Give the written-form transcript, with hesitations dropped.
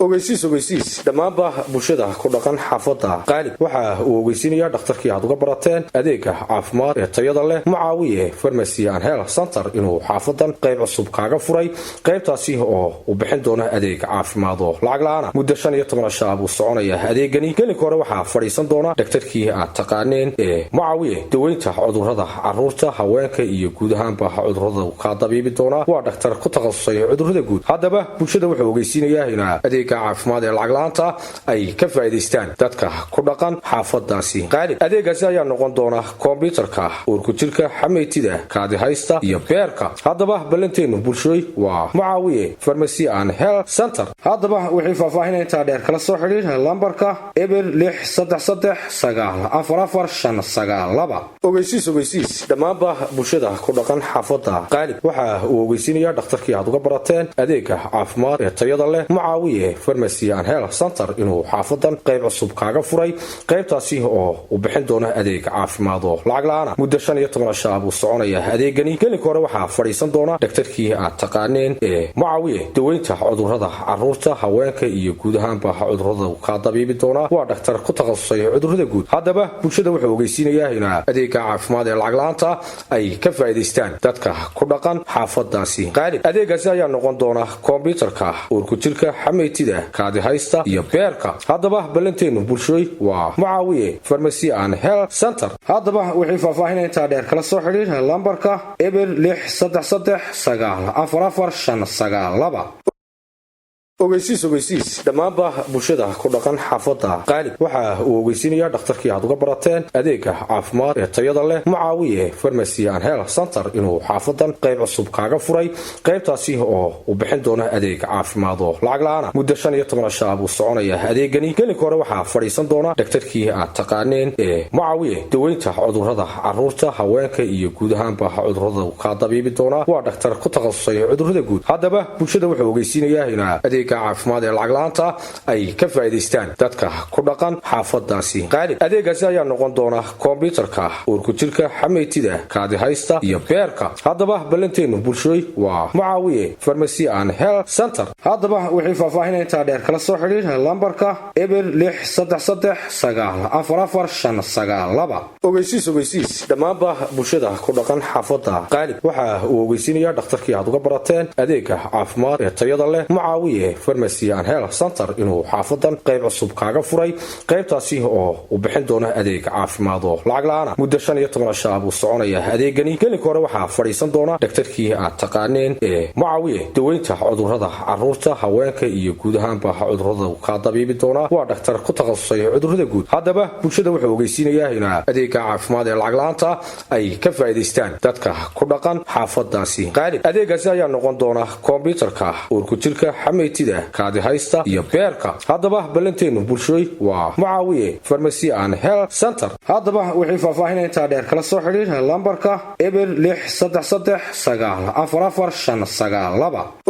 ogeysiis dhammaanba bulshada ku dhaqan xaafadda qaalib waxa uu ogeysiinayaa dhakhtarkii aad uga barateen adeega caafimaad ee tayada leh Mucaawiye Pharmacy and Health Center inuu xaafadan qayb cusub kaaga furay qaybtaasi oo u bixin doona adeeg caafimaad oo lacag la'aan ah muddo 15 saac uu soconaya adeegani kali hore waxa fadhiisan doona dhakhtarkii aad taqaaneen ee Mucaawiye daweynta cudurrada carruurta haweenka iyo guud ahaanba cudurrada ka dabiibi doona waa dhakhtar ku takhasusay cudurrada guud haddaba bulshada wuxuu ogeysiinayaa in adeeg caafimaad ee lacag la'aanta ay ka faa'iideystaan dadka ku dhaqan xaafadaasi qaalib adeegaasi ayaa noqon doona kombiyuutarka uurku jirka xameetida kaadi haysta iyo beerka haddaba balanteenu bulshooy waa Mucaawiye Pharmacy and Health Center haddaba wixii faahfaahinta dheer kala soo xiriir lambarka eber 633944592 ogeysiis dhammaanba bulshada ku dhaqan xaafadda qaalib waxa uu ogeysiinayaa dhakhtarkii aad uga barateen adeega caafimaad ee tayada leh Mucaawiye Pharmacy and Health Center inuu xaafadan qayb cusub kaaga furay qaybtaasi oo u bixin doona adeeg caafimaad oo lacag la'aan ah muddo 15 saac uu soconaya adeegani kali hore waxa fadhiisan doona dhakhtarkii aad taqaaneen ee Mucaawiye daweynta cudurrada carruurta haweenka iyo guud ahaanba cudurrada ka dabiibi doona waa dhakhtar ku takhasusay cudurrada guud haddaba bulshada wuxuu ogeysiinayaa in adeega caafimaad ee lacag la'aanta ay ka faa'iideystaan dadka ku dhaqan xaafadaasi qaalib adeegaasi ayaa noqon doona kombiyuutarka uurku jirka xameetida kaadi haysta iyo beerka haddaba balanteenu bulshooy waa Mucaawiye Pharmacy and Health Center haddaba wixii faahfaahinta dheer kala soo xiriir lambarka eber 633944592 ogeysiis dhammaanba bulshada ku dhaqan xaafadda qaalib waxa uu ogeysiinayaa dhakhtarkii aad uga barateen adeega caafimaad ee tayada leh Mucaawiye Pharmacy and Health Center inuu xaafadan qayb cusub kaaga furay qaybtaasi oo u bixin doona adeeg caafimaad oo lacag la'aan ah muddo 15 saac uu soconaya adeegani kali hore waxa fadhiisan doona dhakhtarkii aad taqaaneen ee Mucaawiye daweynta cudurrada carruurta haweenka iyo guud ahaanba cudurrada ka dabiibi doona waa dhakhtar ku takhasusay cudurrada guud haddaba bulshada wuxuu ogeysiinayaa in adeeg caafimaad ee lacag la'aanta ay ka faa'iideystaan dadka ku dhaqan xaafadaasi qaalib adeegaasi ayaa noqon doona kombiyuutarka uurku jirka xameetida kaadi haysta iyo beerka haddaba balanteenu bulshooy waa Mucaawiye Pharmacy and Health Center haddaba wixii faahfaahinta dheer kala soo xiriir lambarka eber 633944592 ogeysiis dhammaanba bulshada ku dhaqan xaafadda qaalib waxa uu ogeysiinayaa dhakhtarkii aad uga barateen adeega caafimaad ee tayada leh Mucaawiye Pharmacy and Health Center inuu xaafadan qayb cusub kaaga furay qaybtaasi oo u bixin doona adeeg caafimaad oo lacag la'aan ah muddo 15 saac uu soconaya adeegani kali hore waxa fadhiisan doona dhakhtarkii aad taqaaneen ee Mucaawiye daweynta cudurrada carruurta haweenka iyo guud ahaanba cudurrada ka dabiibi doona waa dhakhtar ku takhasusay cudurrada guud haddaba bulshada wuxuu ogeysiinayaa in adeega caafimaad ee lacag la'aanta ay ka faa'iideystaan dadka ku dhaqan xaafadaasi qaalib adeegaasi ayaa noqon doona kombiyuutarka uurku jirka xameetida kaadi haysta iyo beerka haddaba balanteenu bulshooy waa Mucaawiye Pharmacy and Health Center haddaba wixii faahfaahinta dheer kala soo xiriir lambarka eber 633944592